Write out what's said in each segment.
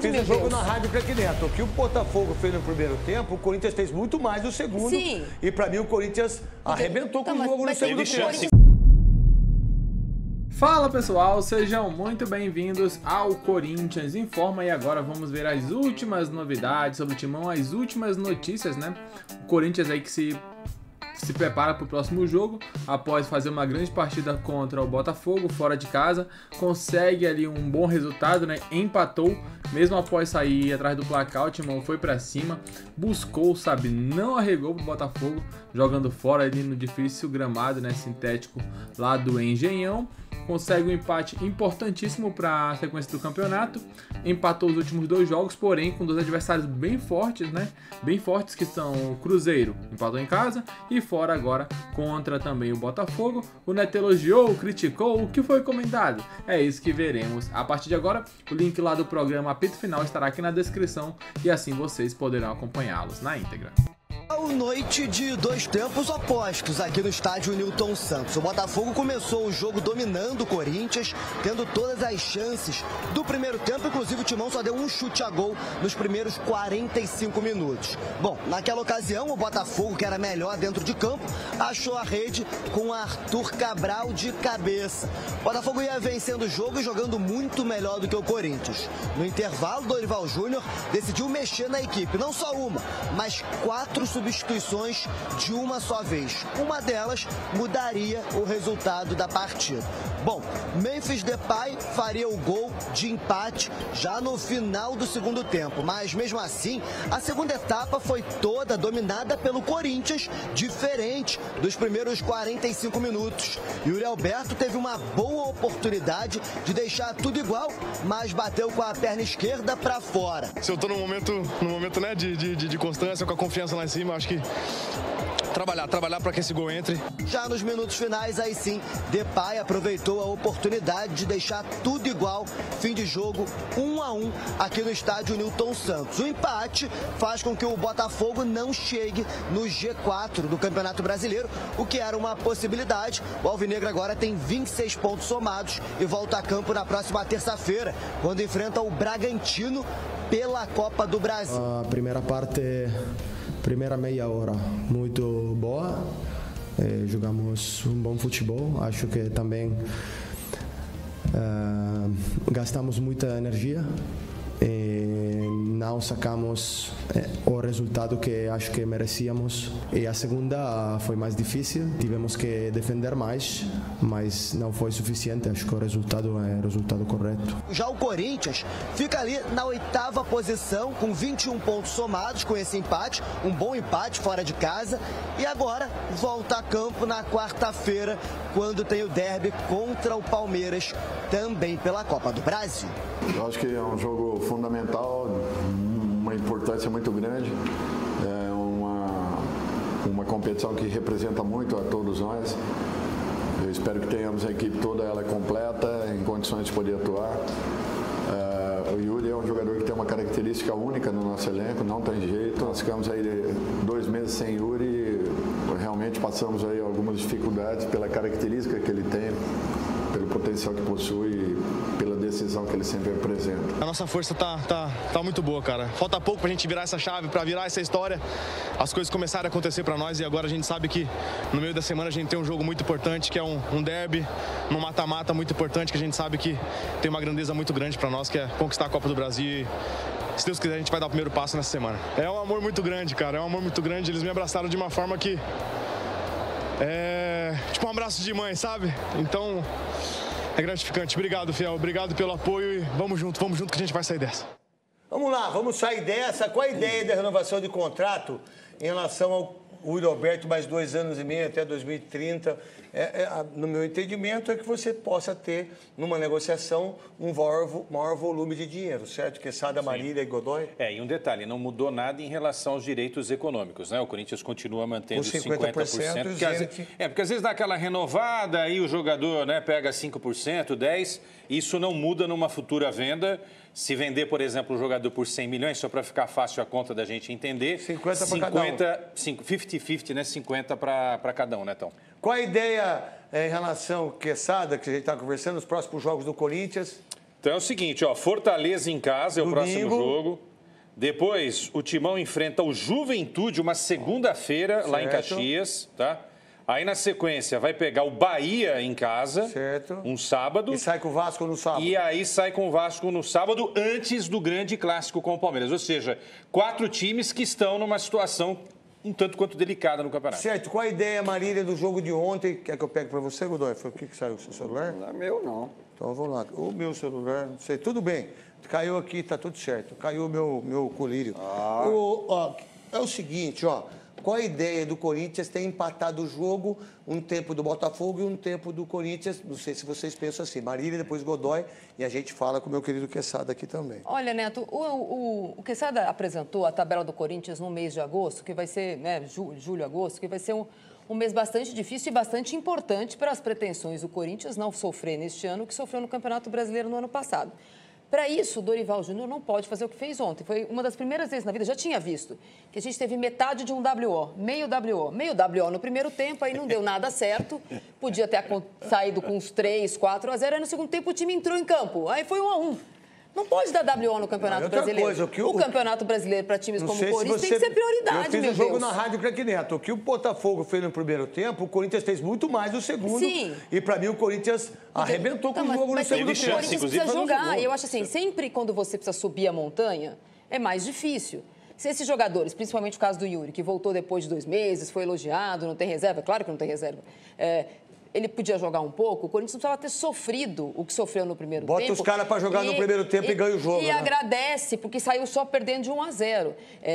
fiz um jogo na Rádio Craque Neto. O que o Botafogo fez no primeiro tempo, o Corinthians fez muito mais no segundo. Sim. E pra mim o Corinthians arrebentou com o jogo no segundo tempo. Fala pessoal, sejam muito bem-vindos ao Corinthians Informa e agora vamos ver as últimas novidades sobre o Timão, as últimas notícias, né? O Corinthians aí que se prepara para o próximo jogo, após fazer uma grande partida contra o Botafogo, fora de casa, consegue ali um bom resultado, né? Empatou, mesmo após sair atrás do placar, o Timão foi para cima, buscou, sabe, não arregou pro Botafogo, jogando fora ali no difícil gramado, né, sintético lá do Engenhão. Consegue um empate importantíssimo para a sequência do campeonato. Empatou os últimos 2 jogos, porém com 2 adversários bem fortes, né? Bem fortes, que são o Cruzeiro, empatou em casa, e fora agora contra também o Botafogo. O Neto elogiou, criticou, o que foi comentado? É isso que veremos a partir de agora. O link lá do programa Apito Final estará aqui na descrição e assim vocês poderão acompanhá-los na íntegra. Noite de 2 tempos opostos aqui no estádio Newton Santos. O Botafogo começou o jogo dominando o Corinthians, tendo todas as chances do primeiro tempo. Inclusive o Timão só deu um chute a gol nos primeiros 45 minutos. Bom, naquela ocasião o Botafogo, que era melhor dentro de campo, achou a rede com Arthur Cabral de cabeça. O Botafogo ia vencendo o jogo e jogando muito melhor do que o Corinthians. No intervalo, Dorival Júnior decidiu mexer na equipe, não só uma, mas 4 substituições de uma só vez. Uma delas mudaria o resultado da partida. Bom, Memphis Depay faria o gol de empate já no final do segundo tempo, mas mesmo assim, a segunda etapa foi toda dominada pelo Corinthians, diferente dos primeiros 45 minutos. Yuri Alberto teve uma boa oportunidade de deixar tudo igual, mas bateu com a perna esquerda para fora. Se eu tô no momento né, de constância, com a confiança lá em cima, acho que trabalhar para que esse gol entre. Já nos minutos finais, aí sim, Depay aproveitou a oportunidade de deixar tudo igual. Fim de jogo 1-1 aqui no estádio Newton Santos. O empate faz com que o Botafogo não chegue no G4 do Campeonato Brasileiro, o que era uma possibilidade. O Alvinegro agora tem 26 pontos somados e volta a campo na próxima terça-feira, quando enfrenta o Bragantino pela Copa do Brasil. A primeira meia hora muito boa, jogamos um bom futebol, acho que também gastamos muita energia e não sacamos o resultado que acho que merecíamos. E a segunda foi mais difícil, tivemos que defender mais, mas não foi suficiente. Acho que o resultado é o resultado correto. Já o Corinthians fica ali na 8ª posição com 21 pontos somados com esse empate, um bom empate fora de casa, e agora volta a campo na quarta-feira, quando tem o derby contra o Palmeiras, também pela Copa do Brasil. Eu acho que é um jogo fundamental, uma importância muito grande, é uma competição que representa muito a todos nós. Eu espero que tenhamos a equipe toda ela completa, em condições de poder atuar. O Yuri é um jogador que tem uma característica única no nosso elenco, não tem jeito. Nós ficamos aí 2 meses sem Yuri e realmente passamos aí algumas dificuldades pela característica que ele tem, pelo potencial que possui, pela decisão que ele sempre apresenta. A nossa força tá muito boa, cara. Falta pouco pra gente virar essa chave, pra virar essa história. As coisas começaram a acontecer pra nós e agora a gente sabe que no meio da semana a gente tem um jogo muito importante, que é um derby, um mata-mata muito importante, que a gente sabe que tem uma grandeza muito grande pra nós, que é conquistar a Copa do Brasil. E, se Deus quiser, a gente vai dar o primeiro passo nessa semana. É um amor muito grande, cara. É um amor muito grande. Eles me abraçaram de uma forma que tipo um abraço de mãe, sabe? Então é gratificante. Obrigado, Fiel. Obrigado pelo apoio e vamos junto que a gente vai sair dessa. Vamos lá, vamos sair dessa. Qual a ideia da renovação de contrato em relação ao Yuri Alberto, mais 2 anos e meio até 2030? No meu entendimento, é que você possa ter, numa negociação, um maior volume de dinheiro, certo? Quesada, Marília e Godoy? E um detalhe, não mudou nada em relação aos direitos econômicos, né? O Corinthians continua mantendo os 50%. Porque às vezes dá aquela renovada, aí o jogador, né, pega 5%, 10%, isso não muda numa futura venda. Se vender, por exemplo, o jogador por 100 milhões, só para ficar fácil a conta da gente entender, 50 para cada um. 50-50, né? 50 para cada um, né, Tom? Qual a ideia em relação ao Quesada, que a gente está conversando, os próximos jogos do Corinthians? Então é o seguinte, ó, Fortaleza em casa é o próximo jogo. Depois, o Timão enfrenta o Juventude uma segunda-feira lá em Caxias, tá? Aí, na sequência, vai pegar o Bahia em casa, um sábado. E sai com o Vasco no sábado. E aí sai com o Vasco no sábado, antes do grande clássico com o Palmeiras. Ou seja, 4 times que estão numa situação um tanto quanto delicada no campeonato. Certo. Qual a ideia, Marília, do jogo de ontem? Quer que eu pegue para você, Godoy? Foi o que saiu? O seu celular? Não é meu, não. Então, vamos lá. O meu celular, não sei. Tudo bem. Caiu aqui, tá tudo certo. Caiu o meu colírio. É o seguinte, ó. Qual a ideia do Corinthians ter empatado o jogo, um tempo do Botafogo e um tempo do Corinthians? Não sei se vocês pensam assim. Marília, depois Godoy, e a gente fala com o meu querido Quesada aqui também. Olha, Neto, o Quesada apresentou a tabela do Corinthians no mês de agosto, que vai ser, né, julho, agosto, que vai ser um mês bastante difícil e bastante importante para as pretensões do Corinthians não sofrer neste ano o que sofreu no Campeonato Brasileiro no ano passado. Para isso, o Dorival Júnior não pode fazer o que fez ontem. Foi uma das primeiras vezes na vida, já tinha visto, que a gente teve metade de um WO, meio WO. Meio WO no primeiro tempo, aí não deu nada certo. Podia ter saído com uns 3-4-0. Aí no segundo tempo o time entrou em campo. Aí foi 1-1. Não pode dar WO no Campeonato Brasileiro. O Campeonato Brasileiro para times como o Corinthians tem que ser prioridade, meu Deus. Eu fiz um jogo na Rádio Craque Neto. O que o Botafogo fez no primeiro tempo, o Corinthians fez muito mais no segundo. Sim. E para mim o Corinthians arrebentou com o jogo no segundo tempo. O Corinthians precisa jogar. E eu acho assim, sempre quando você precisa subir a montanha, é mais difícil. Se esses jogadores, principalmente o caso do Yuri, que voltou depois de 2 meses, foi elogiado, não tem reserva, claro que não tem reserva, ele podia jogar um pouco, o Corinthians não precisava ter sofrido o que sofreu no primeiro tempo. Bota os caras para jogar no primeiro tempo e ganha o jogo. E agradece, porque saiu só perdendo de 1-0.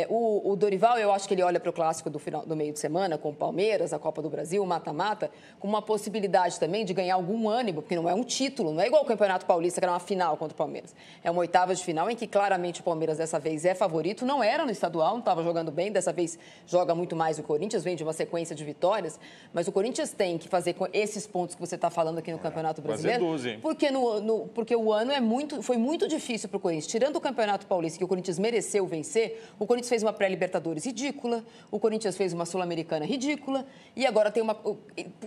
O Dorival, eu acho que ele olha para o clássico do meio de semana, com o Palmeiras, a Copa do Brasil, o mata-mata, com uma possibilidade também de ganhar algum ânimo, porque não é um título, não é igual o Campeonato Paulista, que era uma final contra o Palmeiras. É uma oitava de final em que claramente o Palmeiras dessa vez é favorito, não era no estadual, não estava jogando bem, dessa vez joga muito mais o Corinthians, vem de uma sequência de vitórias, mas o Corinthians tem que fazer com esses pontos que você está falando aqui no Campeonato Brasileiro, 12, porque o ano foi muito difícil para o Corinthians. Tirando o Campeonato Paulista, que o Corinthians mereceu vencer, o Corinthians fez uma pré-Libertadores ridícula, o Corinthians fez uma Sul-Americana ridícula, e agora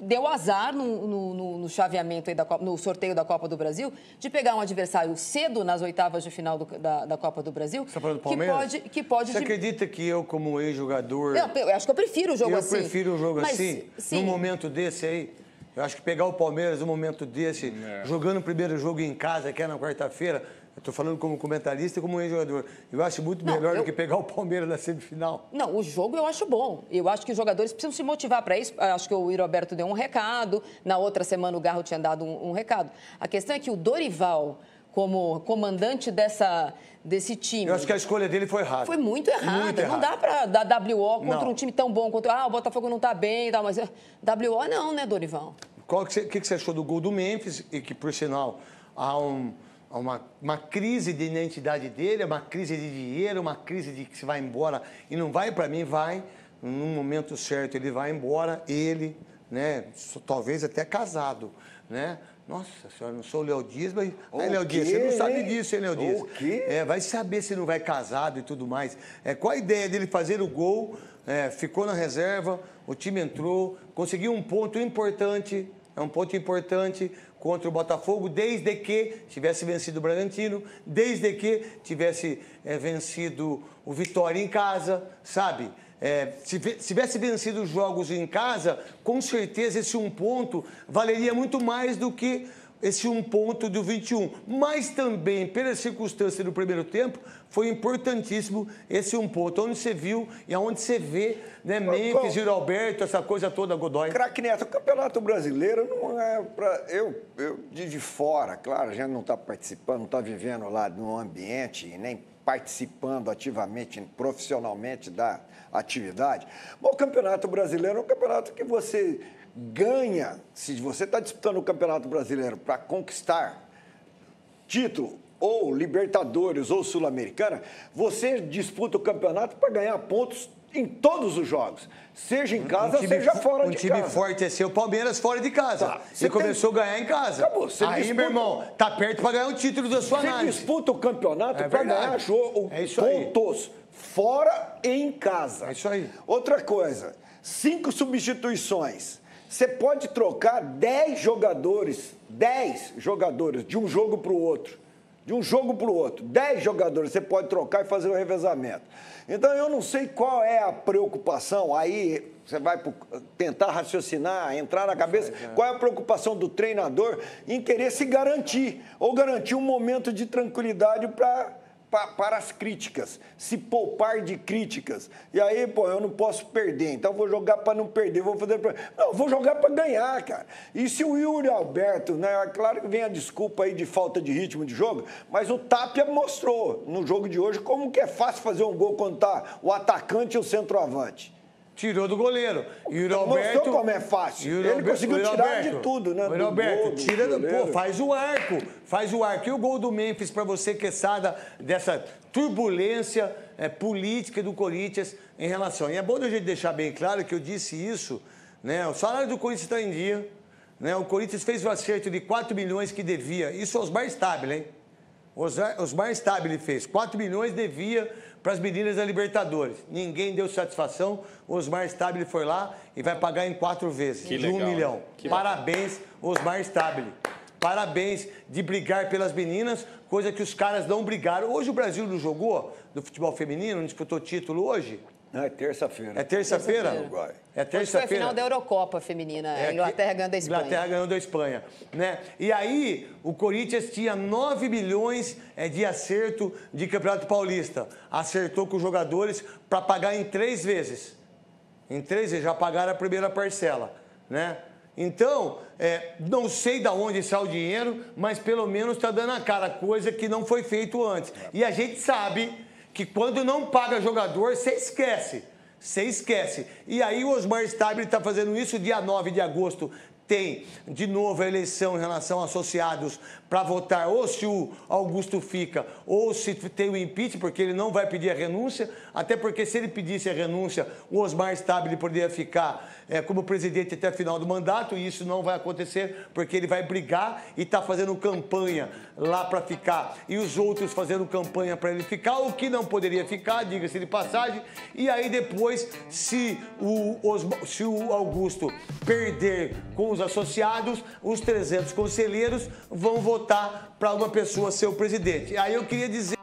deu azar no chaveamento, no sorteio da Copa do Brasil, de pegar um adversário cedo nas oitavas de final da Copa do Brasil. Você está falando do Palmeiras? Você acredita que eu, como ex-jogador... Eu acho que eu prefiro o jogo assim. Eu prefiro um jogo assim, num momento desse aí. Eu acho que pegar o Palmeiras num momento desse, jogando o primeiro jogo em casa, que é na quarta-feira, eu estou falando como comentarista e como ex-jogador, eu acho muito melhor do que pegar o Palmeiras na semifinal. Não, o jogo eu acho bom. Eu acho que os jogadores precisam se motivar para isso. Eu acho que o Roberto deu um recado, na outra semana o Garro tinha dado um recado. A questão é que o Dorival, como comandante desse time... Eu acho que a escolha dele foi errada. Foi muito errada. Não dá para dar WO contra um time tão bom, o Botafogo não está bem e tal, mas WO não, né, Dorival? O que você achou do gol do Memphis? E que, por sinal, há uma crise de identidade dele, uma crise de dinheiro, uma crise de que se vai embora. E não vai, para mim, vai. No momento certo, ele vai embora. Ele, né, talvez até casado, né? Nossa senhora, não sou o Léo Dias, mas... Léo Dias, você não sabe disso, hein, Léo Dias? O quê? Vai saber se não vai casado e tudo mais. Qual a ideia dele fazer o gol? Ficou na reserva, o time entrou, conseguiu um ponto importante... É um ponto importante contra o Botafogo, desde que tivesse vencido o Bragantino, desde que tivesse vencido o Vitória em casa, sabe? Se tivesse vencido os jogos em casa, com certeza esse 1 ponto valeria muito mais do que esse 1 ponto do 21. Mas também, pela circunstância do primeiro tempo, foi importantíssimo esse 1 ponto. Onde você viu e aonde você vê, né, Memphis, Giro Alberto, essa coisa toda, Godoy. Craque Neto, o Campeonato Brasileiro não é para... Eu de fora, claro, a gente não está participando, não está vivendo lá no ambiente, nem participando ativamente, profissionalmente da atividade. Mas o Campeonato Brasileiro é um campeonato que você ganha, se você está disputando o Campeonato Brasileiro para conquistar título, ou Libertadores, ou Sul-Americana, você disputa o campeonato para ganhar pontos em todos os jogos, seja em casa, seja fora de casa. Um time forte é ser o Palmeiras fora de casa. Tá. Você começou a ganhar em casa. Acabou. Aí, meu irmão, tá perto para ganhar o título da sua análise. Você disputa o campeonato para ganhar pontos fora e em casa. É isso aí. Outra coisa, 5 substituições. Você pode trocar 10 jogadores de um jogo para o outro. de um jogo para o outro. 10 jogadores você pode trocar e fazer o revezamento. Então, eu não sei qual é a preocupação, aí você vai tentar raciocinar, entrar na cabeça, qual é a preocupação do treinador em querer se garantir, ou garantir um momento de tranquilidade para as críticas, se poupar de críticas. E aí, pô, eu não posso perder, então vou jogar para não perder, não, vou jogar para ganhar, cara. E se o Yuri Alberto, né, claro que vem a desculpa aí de falta de ritmo de jogo, mas o Tapia mostrou no jogo de hoje como que é fácil fazer um gol quando tá o atacante e o centroavante. Tirou do goleiro. E o Alberto, mostrou como é fácil. Ele conseguiu tirar de tudo, né? O Alberto, tira, pô, faz o arco. Faz o arco. E o gol do Memphis para você, Quesada, dessa turbulência política do Corinthians em relação. E é bom a gente deixar bem claro que eu disse isso, né? O salário do Corinthians está em dia, né? O Corinthians fez o acerto de 4 milhões que devia. Isso Osmar Stabile, hein? Osmar Stabile fez. 4 milhões devia para as meninas da Libertadores. Ninguém deu satisfação. Osmar Stabile foi lá e vai pagar em 4 vezes, que de legal, 1 milhão. Que parabéns, Osmar Stabile. Parabéns de brigar pelas meninas, coisa que os caras não brigaram. Hoje o Brasil não jogou do futebol feminino, não disputou título hoje? Não, é terça-feira. É terça-feira? É terça-feira. Foi a final da Eurocopa feminina. A Inglaterra ganhando da Espanha. Inglaterra ganhando da Espanha. Né? E aí, o Corinthians tinha 9 milhões de acerto de Campeonato Paulista. Acertou com os jogadores para pagar em 3 vezes. Em 3 vezes, já pagaram a primeira parcela. Né? Então, não sei de onde sai o dinheiro, mas pelo menos está dando a cara, coisa que não foi feito antes. E a gente sabe que quando não paga jogador, você esquece. Você esquece. E aí o Osmar Stabile está fazendo isso. Dia 9 de agosto tem, de novo, a eleição em relação a associados para votar ou se o Augusto fica ou se tem o impeachment, porque ele não vai pedir a renúncia, até porque se ele pedisse a renúncia, o Osmar Stabile poderia ficar como presidente até o final do mandato, e isso não vai acontecer, porque ele vai brigar e está fazendo campanha lá para ficar, e os outros fazendo campanha para ele ficar, o que não poderia ficar, diga-se de passagem, e aí depois, se o Augusto perder com os associados, os 300 conselheiros vão votar para uma pessoa ser o presidente. Aí eu queria dizer...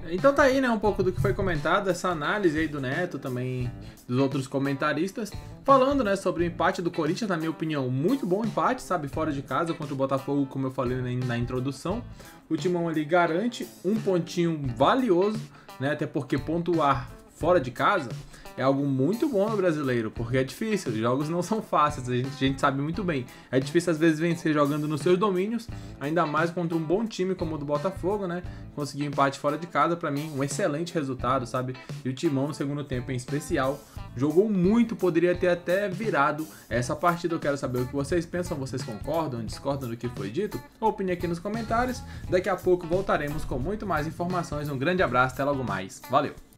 Então tá aí, né, um pouco do que foi comentado, essa análise aí do Neto, também dos outros comentaristas, falando, né, sobre o empate do Corinthians, na minha opinião, muito bom empate, sabe, fora de casa contra o Botafogo, como eu falei na introdução. O Timão ali garante um pontinho valioso, né, até porque pontuar fora de casa é algo muito bom no brasileiro, porque é difícil, os jogos não são fáceis, a gente sabe muito bem. É difícil às vezes vencer jogando nos seus domínios, ainda mais contra um bom time como o do Botafogo, né? Conseguir um empate fora de casa, pra mim, um excelente resultado, sabe? E o Timão, no segundo tempo em especial, jogou muito, poderia ter até virado essa partida. Eu quero saber o que vocês pensam, vocês concordam, discordam do que foi dito? Opine aqui nos comentários. Daqui a pouco voltaremos com muito mais informações. Um grande abraço, até logo mais. Valeu!